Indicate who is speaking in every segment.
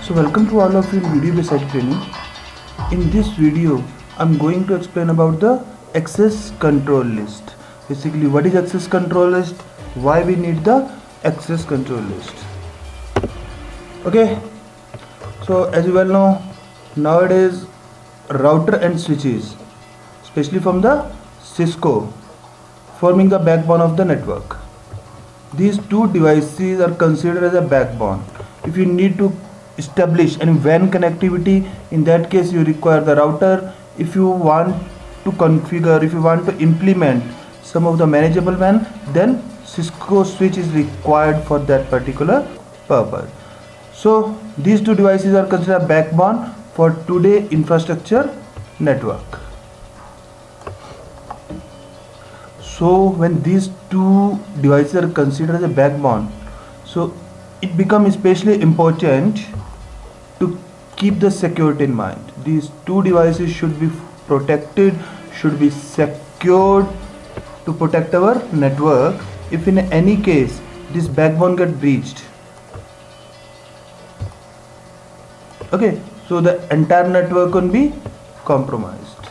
Speaker 1: So welcome to all of you in video based training. In this video I'm going to explain about the access control list. Basically, what is access control list, why we need the access control list. Okay, so as you well know, nowadays router and switches, especially from the Cisco, forming the backbone of the network. These two devices are considered as a backbone. If you need to establish and WAN connectivity, in that case you require the router. If you want to configure, if you want to implement some of the manageable WAN, then Cisco switch is required for that particular purpose. So these two devices are considered backbone for today infrastructure network. So when these two devices are considered as a backbone, so it becomes especially important to keep the security in mind. These two devices should be protected, should be secured to protect our network. If in any case this backbone get breached, okay, so the entire network can be compromised.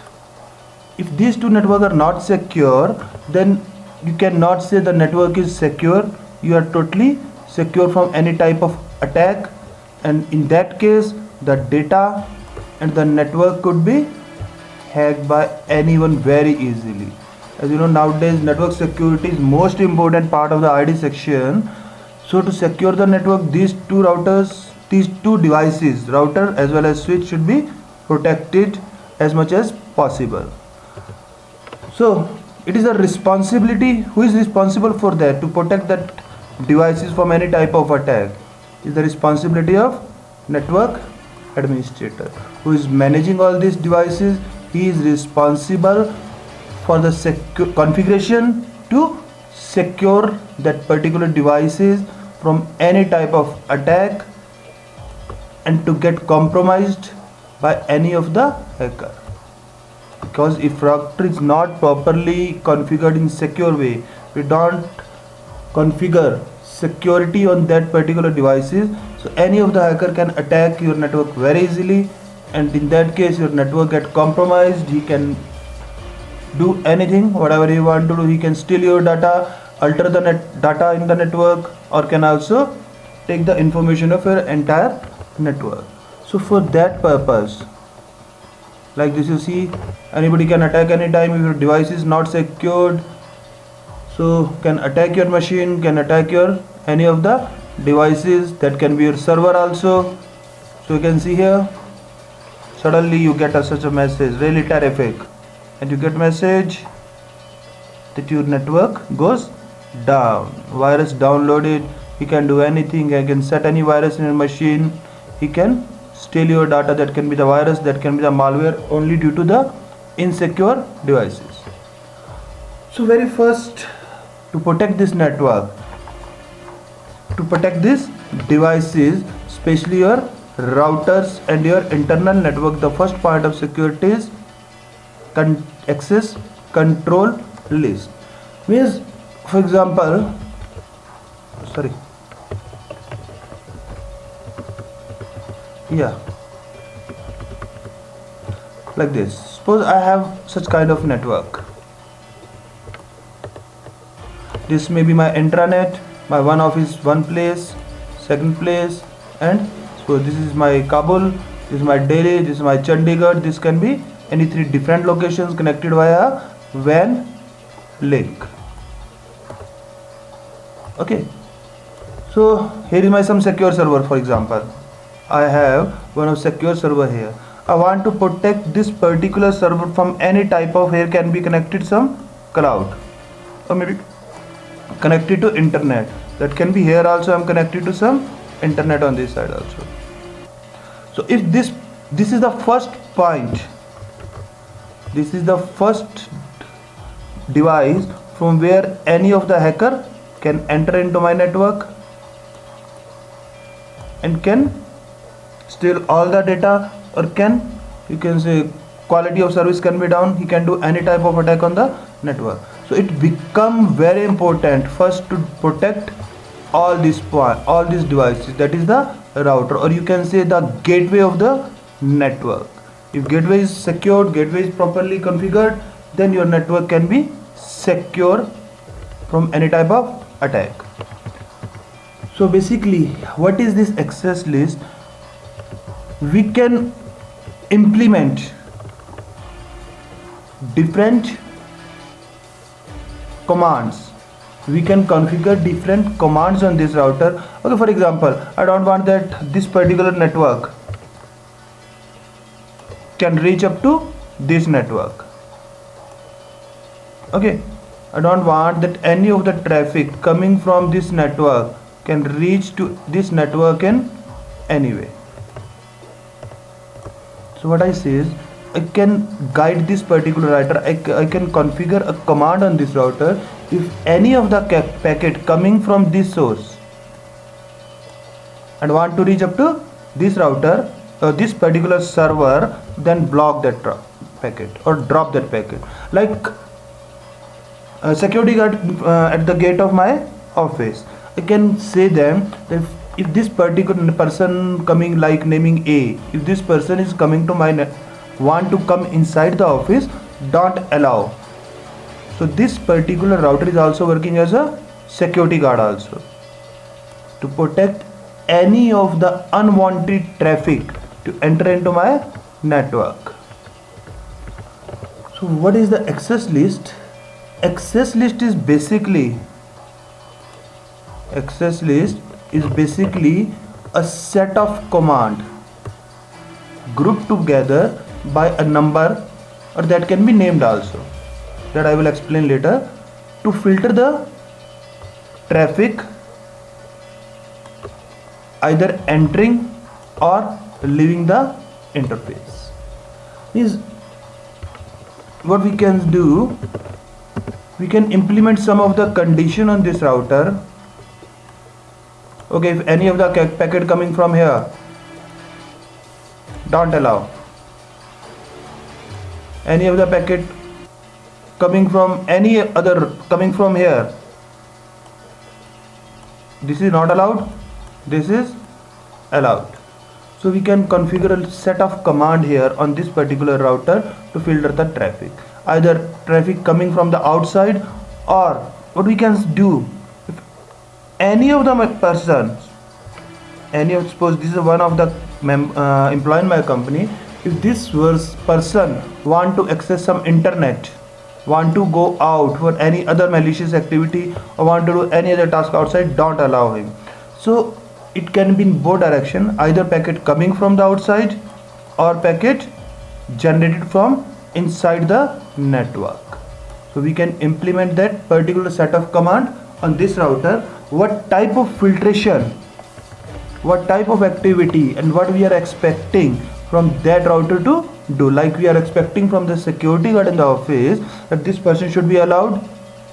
Speaker 1: If these two networks are not secure, then you cannot say the network is secure. You are totally secure from any type of attack, and in that case the data and the network could be hacked by anyone very easily. As you know, nowadays network security is most important part of the ID section. So to secure the network, these two routers, these two devices, router as well as switch, should be protected as much as possible. So it is a responsibility. Who is responsible for that? To protect that devices from any type of attack is the responsibility of network administrator, who is managing all these devices. He is responsible for the configuration to secure that particular devices from any type of attack and to get compromised by any of the hacker. Because if router is not properly configured in secure way, we don't configure security on that particular devices, so any of the hacker can attack your network very easily, and in that case your network get compromised. He can do anything, whatever he want to do. He can steal your data, alter the data in the network, or can also take the information of your entire network. So for that purpose, like this, you see, anybody can attack anytime if your device is not secured. So can attack your machine, can attack your any of the devices. That can be your server also. So you can see here, suddenly you get such a message, really terrific, and you get message that your network goes down, virus downloaded. He can do anything. He can set any virus in your machine. He can steal your data. That can be the virus, that can be the malware, only due to the insecure devices. So very first, to protect this network, to protect these devices, especially your routers and your internal network, the first part of security is access control list. Means, for example, like this. Suppose I have such kind of network. This may be my intranet, my one office, one place, second place, and suppose this is my Kabul, this is my Delhi, this is my Chandigarh. This can be any three different locations connected via WAN link. Okay, so here is my some secure server. For example, I have one of secure server here. I want to protect this particular server from any type of, here can be connected some cloud, or maybe connected to internet. That can be here also. I'm connected to some internet on this side also. So if this is the first point, this is the first device from where any of the hacker can enter into my network and can steal all the data, or can, you can say, quality of service can be down. He can do any type of attack on the network. So it become very important first to protect all these devices. That is the router, or you can say the gateway of the network. If gateway is secured, gateway is properly configured, then your network can be secure from any type of attack. So basically, what is this access list? We can implement different commands. We can configure different commands on this router. Okay, for example, I don't want that this particular network can reach up to this network. Okay, I don't want that any of the traffic coming from this network can reach to this network in any way. So what I say is, I can guide this particular router. I can configure a command on this router. If any of the packet coming from this source and want to reach up to this router or this particular server, then block that packet or drop that packet. Like a security guard at the gate of my office, I can say them that if this particular person coming, like naming A, if this person is coming to my want to come inside the office, don't allow. So this particular router is also working as a security guard also, to protect any of the unwanted traffic to enter into my network. So what is the access list? Access list is basically a set of command grouped together by a number, or that can be named also, that I will explain later, to filter the traffic either entering or leaving the interface. Is what we can do. We can implement some of the condition on this router. Okay, if any of the packet coming from here, don't allow. Any of the packet coming from any other coming from here, this is not allowed, this is allowed. So we can configure a set of command here on this particular router to filter the traffic, either traffic coming from the outside, or what we can do, if any of the persons, suppose this is one of the employee in my company, if this person want to access some internet, want to go out for any other malicious activity, or want to do any other task outside, don't allow him. So it can be in both direction, either packet coming from the outside or packet generated from inside the network. So we can implement that particular set of command on this router. What type of filtration, what type of activity, and what we are expecting from that router to do. Like we are expecting from the security guard in the office that this person should be allowed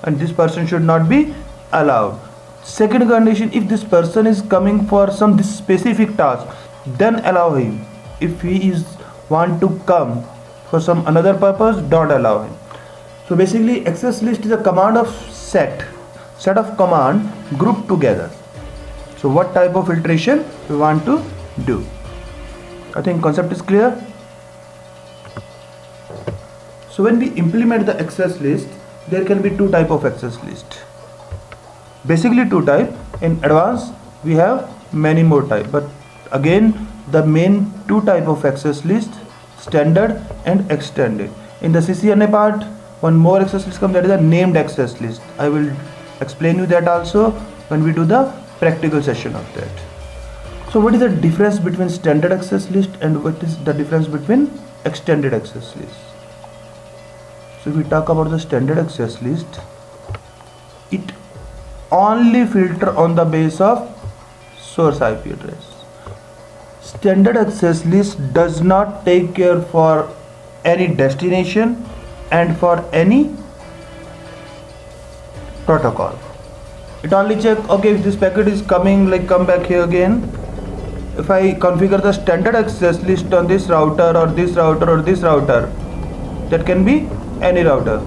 Speaker 1: and this person should not be allowed. Second condition, if this person is coming for some this specific task, then allow him. If he is want to come for some another purpose, don't allow him. So basically, access list is a command of set of command grouped together. So what type of filtration we want to do? I think concept is clear. So when we implement the access list, there can be two type of access list. Basically two type. In advance we have many more type, but again the main two type of access list, standard and extended. In the CCNA part, one more access list comes, that is a named access list. I will explain you that also when we do the practical session of that. So what is the difference between standard access list and what is the difference between extended access list? So if we talk about the standard access list, it only filter on the base of source IP address. Standard access list does not take care for any destination and for any protocol. It only check, okay, if this packet is coming, like come back here again. If I configure the standard access list on this router or this router or this router, that can be any router.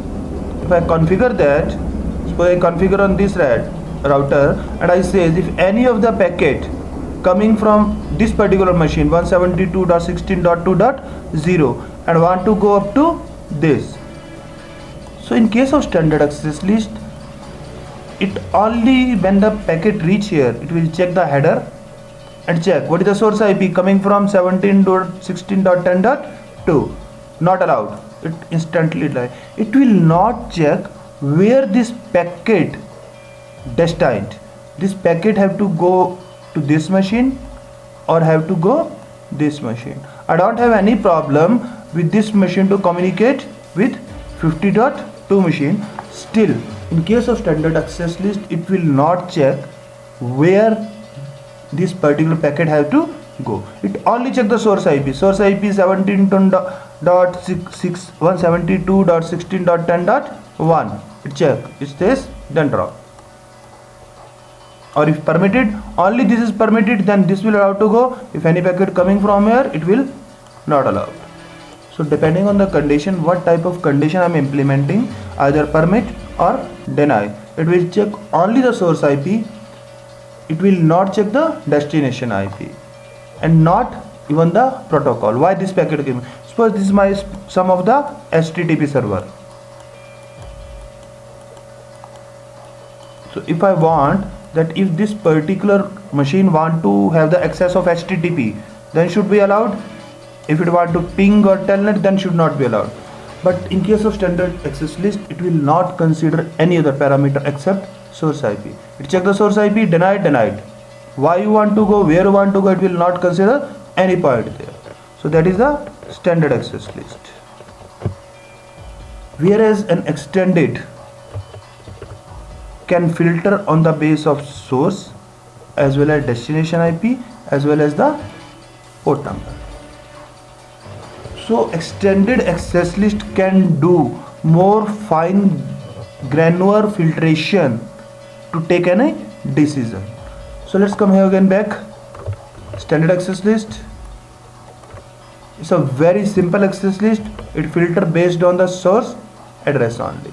Speaker 1: If I configure that, suppose I configure on this router and I say if any of the packet coming from this particular machine 172.16.2.0 and want to go up to this. So in case of standard access list, it only when the packet reach here, it will check the header and check what is the source IP coming from 17.16.10.2. Not allowed. It instantly die. It will not check where this packet destined. This packet have to go to this machine or have to go this machine. I don't have any problem with this machine to communicate with 50.2 machine. Still, in case of standard access list, it will not check where this particular packet have to go. It only check the source IP. Source IP 172.16.10.1. It check. It says then drop. Or if permitted, only this is permitted, then this will allow to go. If any packet coming from here, it will not allow. So depending on the condition, what type of condition I am implementing, either permit or deny, it will check only the source IP. It will not check the destination IP and not even the protocol. Why this packet came? Suppose this is my some of the HTTP server. So if I want that if this particular machine want to have the access of HTTP, then should be allowed. If it want to ping or telnet, then should not be allowed. But in case of standard access list, it will not consider any other parameter except source IP. It check the source IP, denied. Why you want to go, where you want to go, it will not consider any point there. So that is the standard access list. Whereas an extended can filter on the base of source as well as destination IP as well as the port number. So extended access list can do more fine granular filtration to take any decision. So let's come here again back. Standard access list. It's a very simple access list. It filter based on the source address only.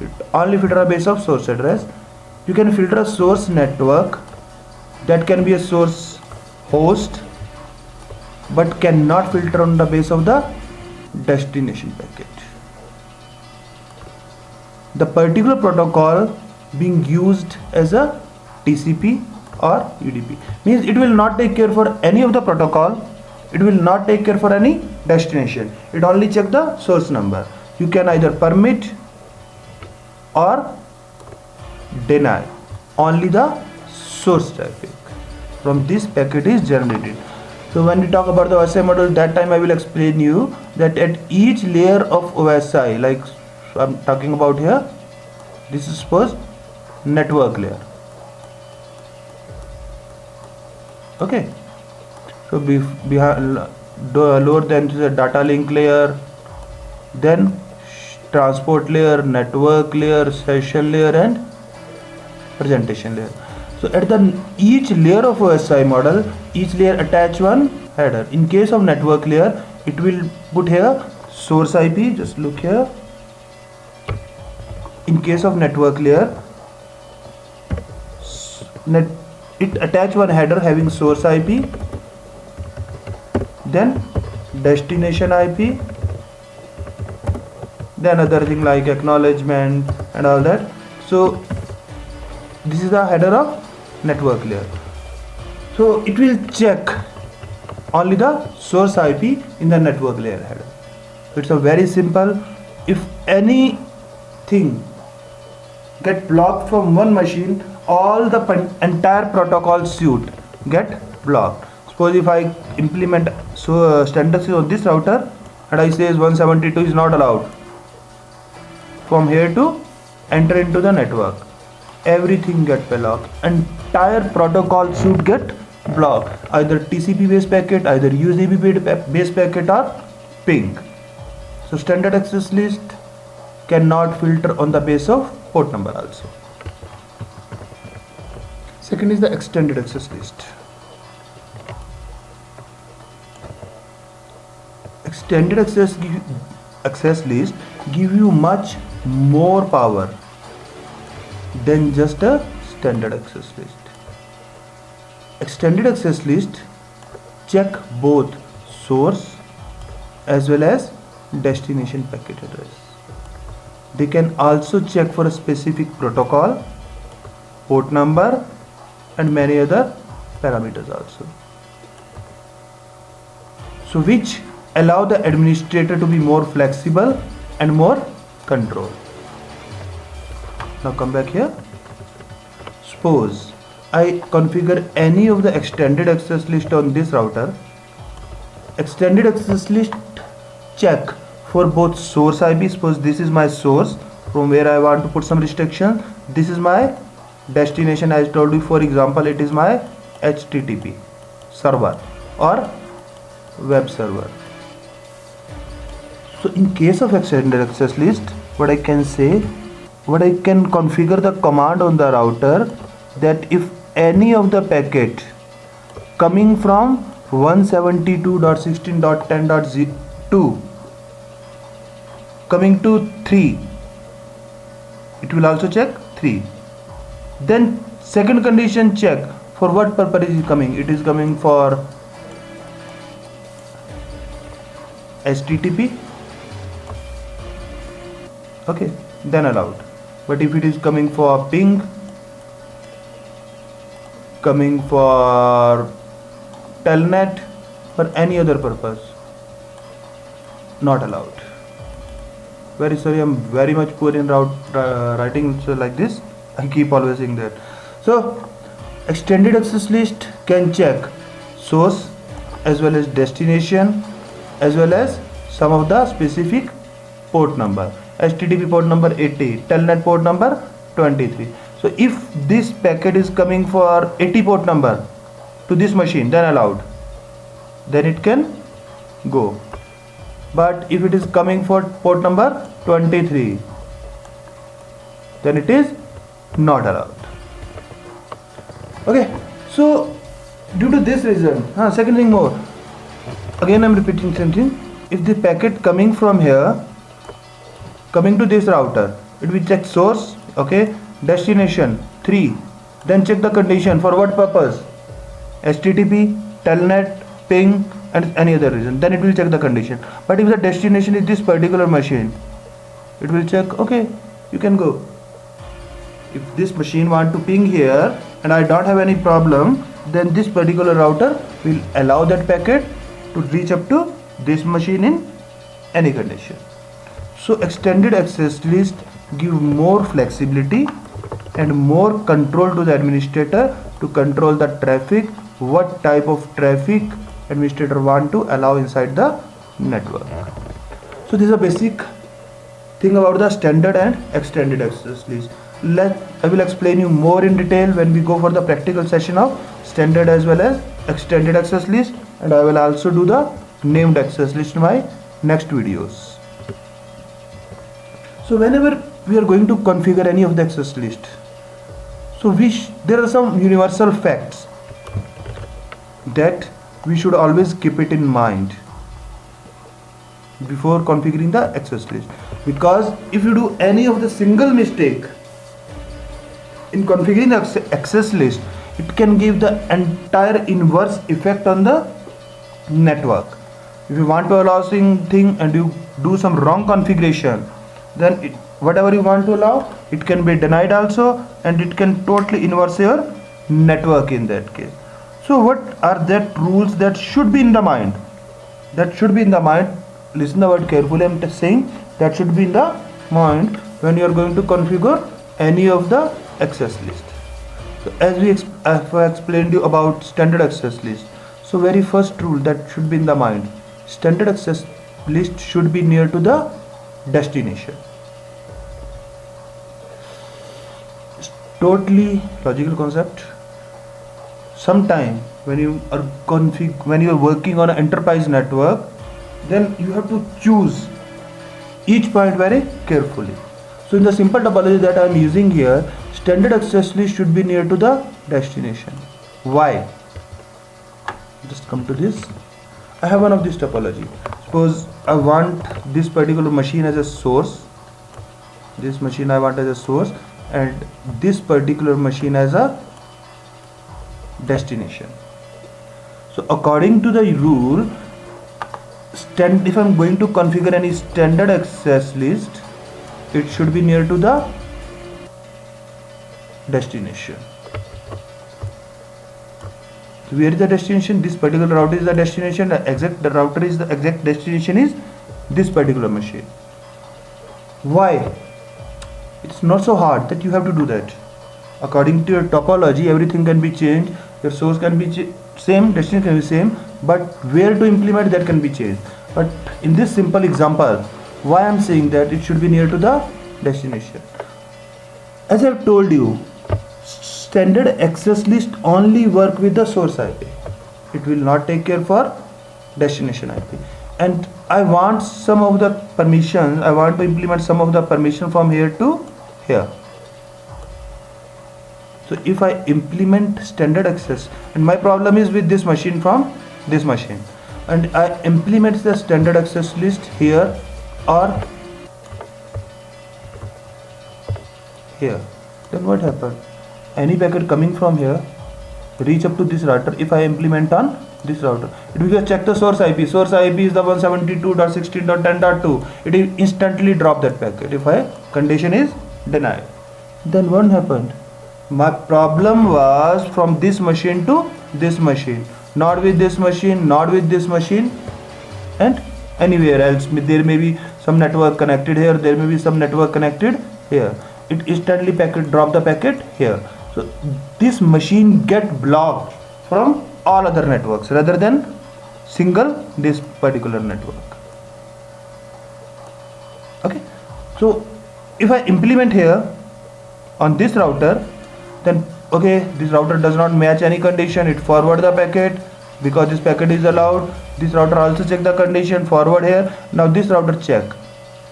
Speaker 1: It only filter based of source address. You can filter a source network, that can be a source host, but cannot filter on the base of the destination packet. The particular protocol being used as a TCP or UDP means it will not take care for any of the protocol. It will not take care for any destination. It only check the source number. You can either permit or deny only the source traffic from this packet is generated. So when we talk about the OSI model, that time I will explain you that at each layer of OSI, like I'm talking about here, this is suppose network layer. Okay, so behind lower than the data link layer, then transport layer, network layer, session layer and presentation layer. So at the each layer of OSI model, each layer attach one header. In case of network layer, it will put here source IP. Just look here. In case of network layer, it attach one header having source IP, then destination IP, then other thing like acknowledgement and all that. So this is the header of network layer. So it will check only the source IP in the network layer header. It's a very simple. If anything get blocked from one machine, all the entire protocol suite get blocked. Suppose if I implement standard on this router and I say 172 is not allowed from here to enter into the network, everything get blocked. Entire protocol should get blocked. Either TCP based packet, either UDP based packet or ping. So standard access list cannot filter on the base of port number also. Second is the extended access list. Extended access list give you much more power than just a standard access list. extended access list check both source as well as destination packet address. They can also check for a specific protocol, port number, and many other parameters also. So which allow the administrator to be more flexible and more control. Now come back here. Suppose I configure any of the extended access list on this router. Extended access list check for both source IP. Suppose this is my source from where I want to put some restriction. This is my destination. As I told you, for example, it is my HTTP server or web server. So in case of extended access list, what I can configure the command on the router that if any of the packet coming from 172.16.10.2 coming to 3, it will also check 3. Then second condition check for what purpose is coming. It is coming for HTTP. Okay, then allowed. But if it is coming for ping, coming for telnet, for any other purpose, not allowed. Very sorry, I'm very much poor in writing so like this. I keep always saying that. So extended access list can check source as well as destination as well as some of the specific port number. HTTP port number 80, telnet port number 23. So if this packet is coming for 80 port number to this machine, then allowed, then it can go. But if it is coming for port number 23, then it is not allowed. Okay, so due to this reason, second thing more, again I'm repeating something. If the packet coming from here coming to this router, it will check source, okay, destination 3, then check the condition for what purpose, HTTP, telnet, ping, and any other reason, then it will check the condition. But if the destination is this particular machine, it will check, okay, you can go. If this machine want to ping here and I don't have any problem, then this particular router will allow that packet to reach up to this machine in any condition. So extended access list give more flexibility and more control to the administrator to control the traffic, what type of traffic administrator want to allow inside the network. So this is a basic thing about the standard and extended access list. I will explain you more in detail when we go for the practical session of standard as well as extended access list, and I will also do the named access list in my next videos. So whenever we are going to configure any of the access list, so there are some universal facts that we should always keep it in mind before configuring the access list, because if you do any of the single mistake in configuring the access list, it can give the entire inverse effect on the network. If you want to allow something and you do some wrong configuration, then whatever you want to allow, it can be denied also, and it can totally inverse your network in that case. So what are that rules that should be in the mind? That should be in the mind. Listen the word carefully. I'm saying that should be in the mind when you are going to configure any of the access list. So as I have explained you about standard access list. So very first rule that should be in the mind: standard access list should be near to the destination. It's totally logical concept. Sometime when you are working on an enterprise network, then you have to choose each point very carefully. So in the simple topology that I am using here, standard access list should be near to the destination. Why? Just come to this. I have one of this topology. Suppose I want this particular machine as a source. This machine I want as a source, and this particular machine as a destination. So according to the rule, if I'm going to configure any standard access list, it should be near to the destination. So where is the destination? This particular router is the destination. The router is the exact destination is this particular machine. Why? It's not so hard that you have to do that. According to your topology, everything can be changed. Your source can be same, destination can be same, but where to implement that can be changed. But in this simple example, why I'm saying that it should be near to the destination. As I've told you, standard access list only work with the source IP. It will not take care for destination IP. And I want some of the permissions, I want to implement some of the permission from here to here. So if I implement standard access, and my problem is with this machine from this machine, and I implement the standard access list here or here, then what happens? Any packet coming from here reach up to this router. If I implement on this router, it will just check the source IP. Source IP is the 172.16.10.2. It will instantly drop that packet if I condition is denied. Then what happened? My problem was from this machine to this machine, not with this machine, not with this machine, and anywhere else. There may be some network connected here, there may be some network connected here. It instantly drop the packet here. So this machine get blocked from all other networks rather than single this particular network. Okay, so if I implement here on this router, then okay, this router does not match any condition, it forward the packet because this packet is allowed. This router also check the condition, forward here. Now this router check,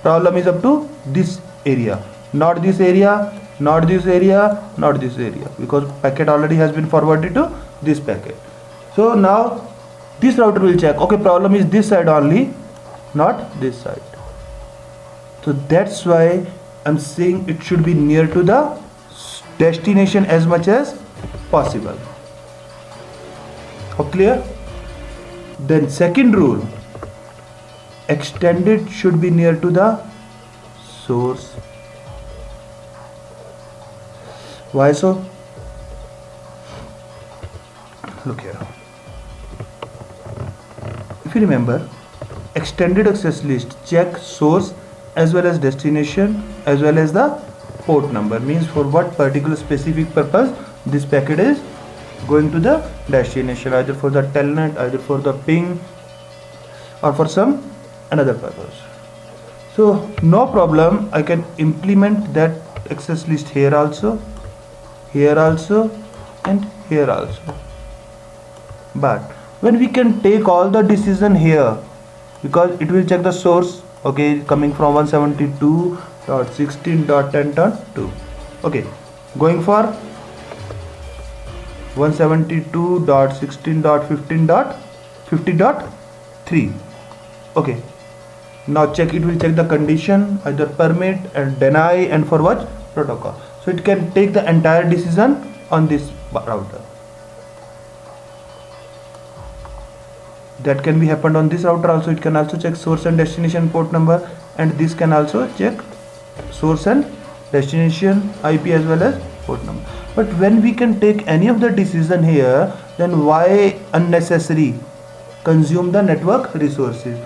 Speaker 1: problem is up to this area, not this area, not this area, not this area, because packet already has been forwarded to this packet. So now this router will check, okay, problem is this side only, not this side. So that's why I'm saying it should be near to the destination as much as possible. Okay, clear? Then second rule, extended should be near to the source. Why so? Look here. If you remember, extended access list check source as well as destination as well as the port number, means for what particular specific purpose this packet is going to the destination, either for the telnet, either for the ping, or for some another purpose. So no problem, I can implement that access list here also, and here also. But when we can take all the decision here, because it will check the source, okay, coming from 172.16.10.2, okay, going for 172.16.15.50.3, okay. Now check, it will check the condition, either permit and deny, and for what protocol. So it can take the entire decision on this router. That can be happened on this router also. It can also check source and destination port number, and this can also check source and destination IP as well as port number. But when we can take any of the decision here, then why unnecessary consume the network resources?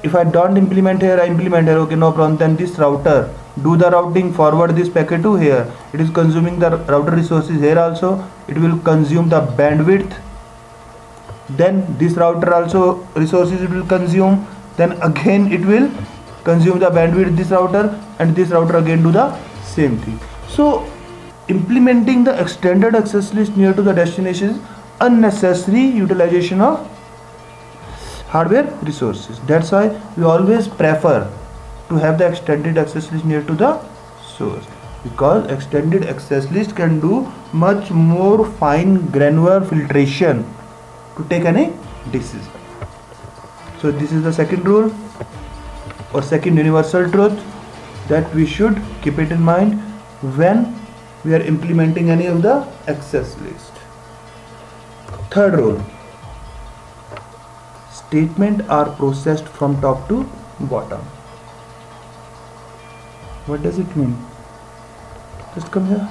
Speaker 1: If I don't implement here, I implement here, okay, no problem. Then this router do the routing, forward this packet to here. It is consuming the router resources here also. It will consume the bandwidth. Then this router also resources it will consume. Then again it will consume the bandwidth this router, and this router again do the same thing. So implementing the extended access list near to the destination is unnecessary utilization of hardware resources. That's why we always prefer to have the extended access list near to the source, because extended access list can do much more fine granular filtration to take any decision. So this is the second rule or second universal truth that we should keep it in mind when we are implementing any of the access list. Third rule, statement are processed from top to bottom. What does it mean? Just come here.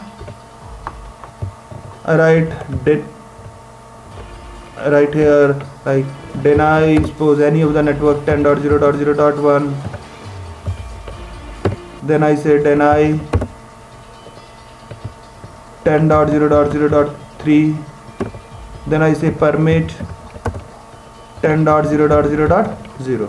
Speaker 1: I write here like deny suppose any of the network 10.0.0.1. Then I say deny 10.0.0.3. Then I say permit 10.0.0.0.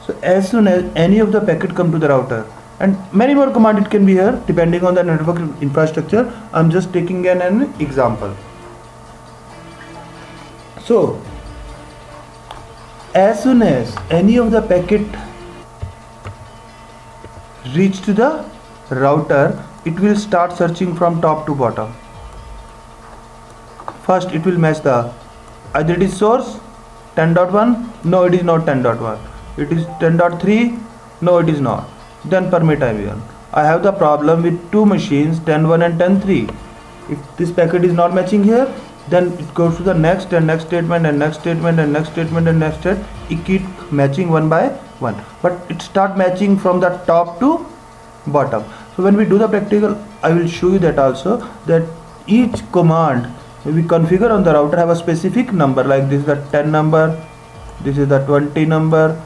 Speaker 1: So as soon as any of the packet come to the router, and many more command it can be here depending on the network infrastructure. I'm just taking an example. So as soon as any of the packet reach to the router, it will start searching from top to bottom. First it will match the either it is source 10.1, no it is not 10.1, it is 10.3, no it is not. Then permit IBM. I have the problem with two machines 10.1 and 10.3. If this packet is not matching here, then it goes to the next and next statement and next statement and next statement and next statement. It keep matching one by one, but it start matching from the top to bottom. So when we do the practical, I will show you that also, that each command we configure on the router have a specific number, like this is the 10 number, this is the 20 number,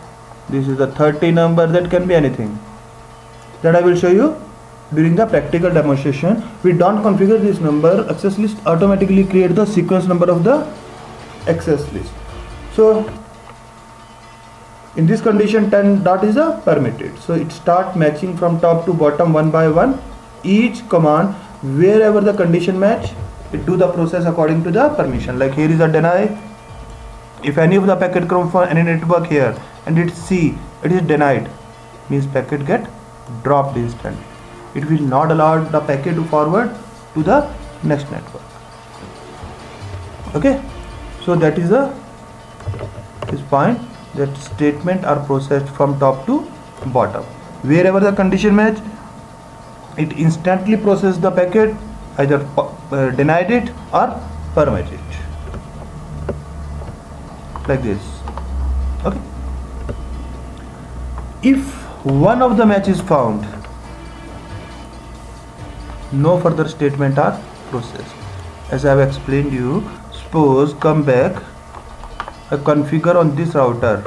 Speaker 1: this is the 30 number, that can be anything. That I will show you during the practical demonstration. We don't configure this number, access list automatically create the sequence number of the access list. So in this condition 10 dot is a permitted, so it start matching from top to bottom one by one. Each command wherever the condition match, it do the process according to the permission. Like here is a deny. If any of the packet come from any network here and it see it is denied, means packet get dropped instantly. It will not allow the packet to forward to the next network. Okay, so that is this point, that statement are processed from top to bottom. Wherever the condition match, it instantly process the packet, either denied it or permitted it, like this. Okay, if one of the match is found, no further statement are processed. As I have explained you, suppose come back, I configure on this router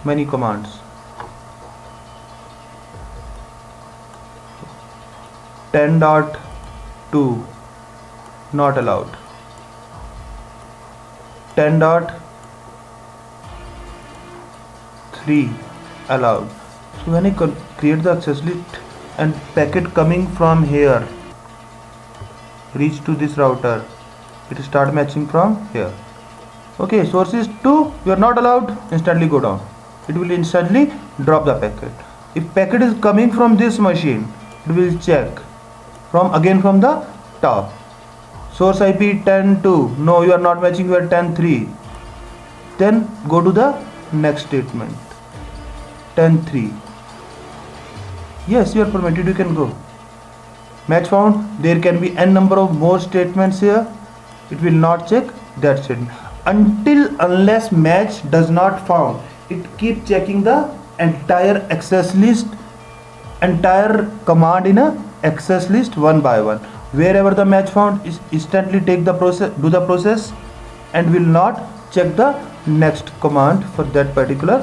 Speaker 1: many commands. 10.2 not allowed, 10.3 allowed. So when I create the access list and packet coming from here reach to this router, it start matching from here. Okay, source is 2, you are not allowed, instantly go down, it will instantly drop the packet. If packet is coming from this machine, it will check again from the top. Source IP 10.2, no you are not matching, you are 10.3. Then go to the next statement 10.3. Yes, you are permitted, you can go. Match found, there can be n number of more statements here, it will not check that statement unless match does not found. It keep checking the entire access list, entire command in a access list one by one. Wherever the match found is instantly take the process, do the process, and will not check the next command for that particular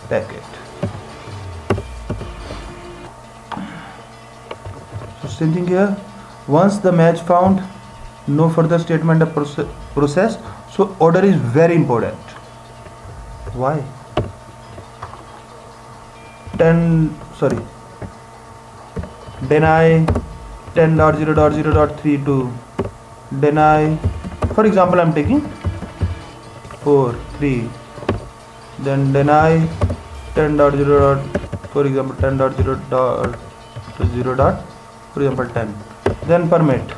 Speaker 1: packet. So same thing here, once the match found, no further statement of process. So order is very important. Why? Deny 10.0.0.32, deny, for example I'm taking 4.3, then deny 10.0, for example 10.0.0, for example 10, then permit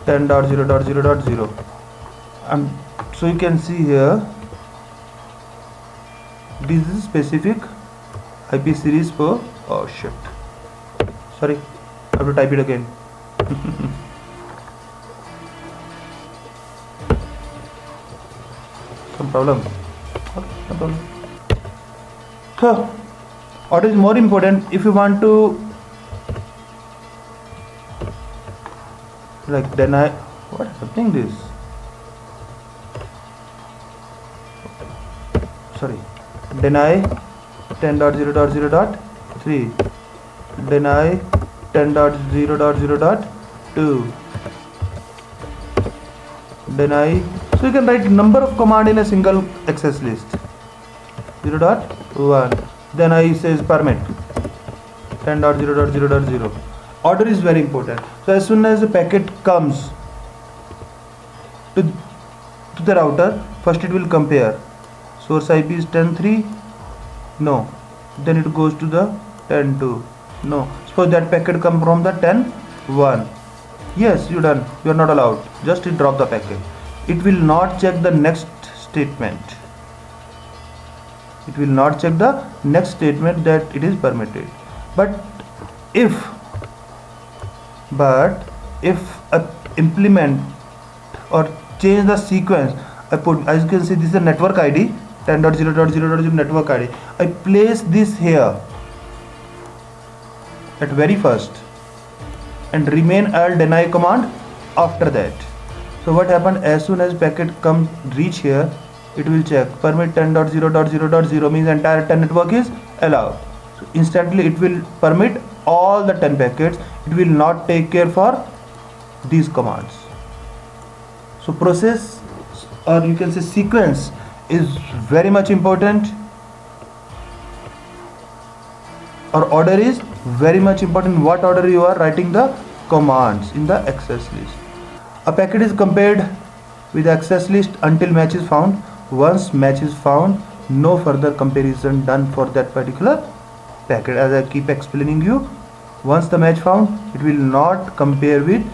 Speaker 1: 10.0.0.0. So you can see here this is specific IP series for, oh shit, sorry, I have to type it again. problem. Okay, no problem. So order is more important if you want to like deny. What is happening this? Sorry, deny 10.0.0.3, deny 10.0.0.2, deny. So you can write number of command in a single access list. 0.1. Then I says permit 10.0.0.0. Order is very important. So as soon as the packet comes to the router, first it will compare. Source IP is 10.3. No. Then it goes to the 10.2. No. Suppose that packet come from the 10.1. Yes, you done. You are not allowed. Just drop the packet. It will not check the next statement. It will not check the next statement that it is permitted. But if I implement or change the sequence, I put, as you can see, this is a network ID 10.0.0.0 network ID. I place this here at very first and remain I'll deny command after that. So what happened, as soon as packet come reach here, it will check permit 10.0.0.0 means entire 10 network is allowed. So instantly it will permit all the 10 packets. It will not take care for these commands. So process, or you can say sequence, is very much important, or order is very much important. What order you are writing the commands in the access list. A packet is compared with the access list until match is found. Once match is found, no further comparison done for that particular packet. As I keep explaining you, once the match found, it will not compare with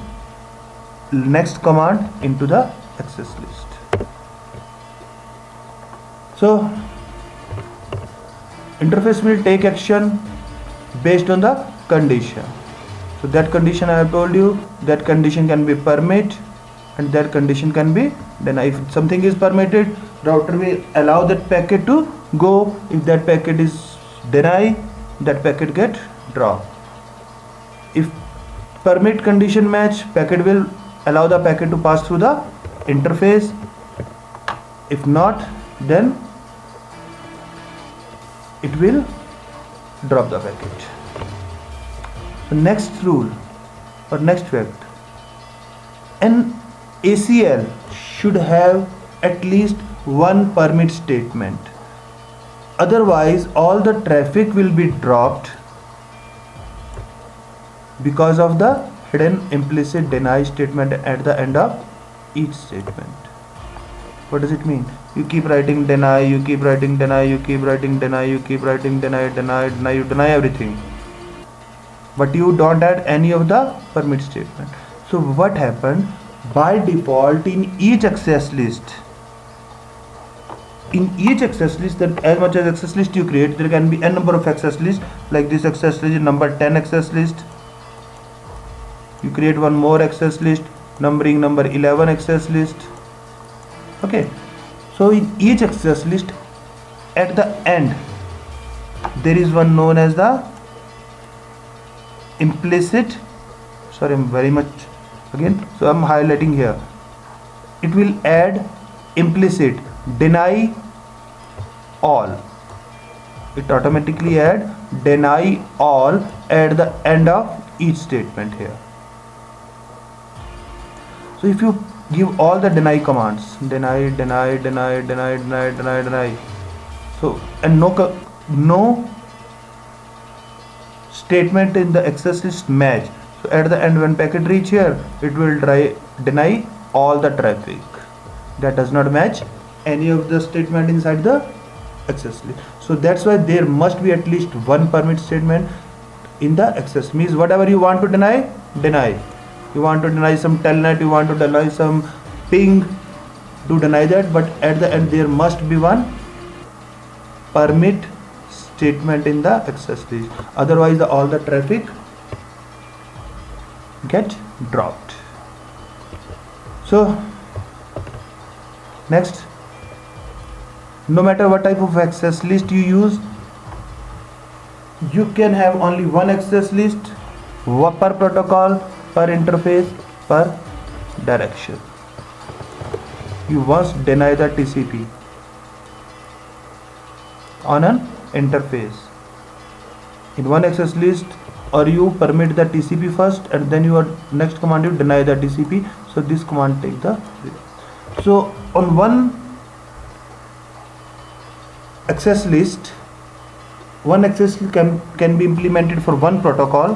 Speaker 1: next command into the access list. So interface will take action based on the condition. So that condition I have told you, that condition can be permit and that condition can be deny. If something is permitted, router will allow that packet to go. If that packet is deny, that packet get dropped. If permit condition match, packet will allow the packet to pass through the interface. If not, then it will drop the packet. So next rule or next fact, an ACL should have at least one permit statement. Otherwise all the traffic will be dropped because of the hidden implicit deny statement at the end of each statement. What does it mean? You keep writing deny, you keep writing deny, you keep writing deny, you keep writing deny, deny, deny, you deny everything, but you don't add any of the permit statement. So what happened? By default, in each access list, that as much as access list you create, there can be n number of access lists. Like this access list is number 10 access list. You create one more access list numbering number 11 access list. Okay, so in each access list, at the end there is one known as the implicit, sorry, I'm very much again, so I'm highlighting here. It will add implicit deny all. It automatically add deny all at the end of each statement here. So if you give all the deny commands, deny, deny, deny, deny, deny, deny, deny, so and no statement in the access list match, so at the end when packet reach here, it will deny all the traffic that does not match any of the statement inside the access list. So that's why there must be at least one permit statement in the access. Means whatever you want to deny, deny. You want to deny some telnet, you want to deny some ping, do deny that, but at the end there must be one permit statement in the access list. Otherwise all the traffic get dropped. So next, no matter what type of access list you use, you can have only one access list per protocol, per interface, per direction. You must deny the TCP on an interface in one access list, or you permit the TCP first and then your next command you deny the TCP. So this command take the, so on one access list, one access can be implemented for one protocol,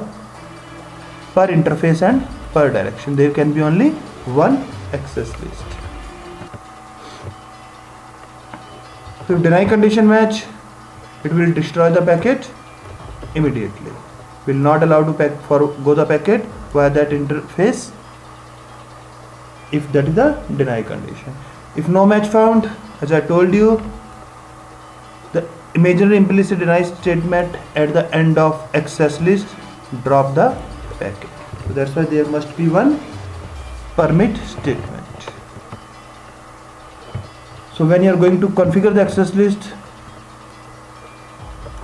Speaker 1: per interface and per direction. There can be only one access list. So if deny condition match, it will destroy the packet immediately. Will not allow to go the packet via that interface if that is the deny condition. If no match found, as I told you, the imaginary implicit deny statement at the end of access list drop the packet. So that's why there must be one permit statement. So when you are going to configure the access list,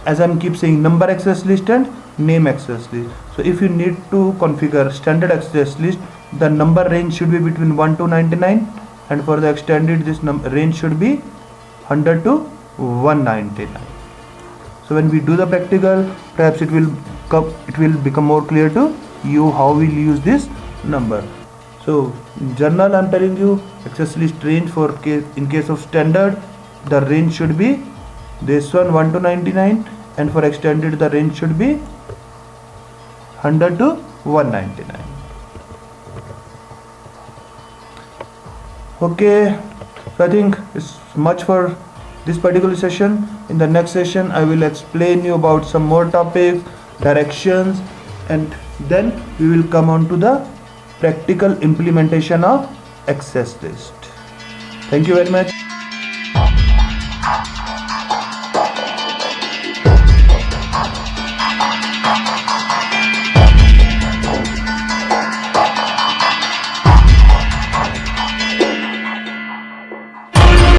Speaker 1: as I'm keep saying, number access list and name access list. So if you need to configure standard access list, the number range should be between 1 to 99, and for the extended this range should be 100 to 199. So when we do the practical, perhaps it will become more clear to you how we'll use this number. So in general, I'm telling you access list range for in case of standard, the range should be this one 1 to 99, and for extended the range should be 100 to 199. Okay, so I think it's much for this particular session. In the next session I will explain you about some more topics, directions, and then we will come on to the practical implementation of access list. Thank you very much.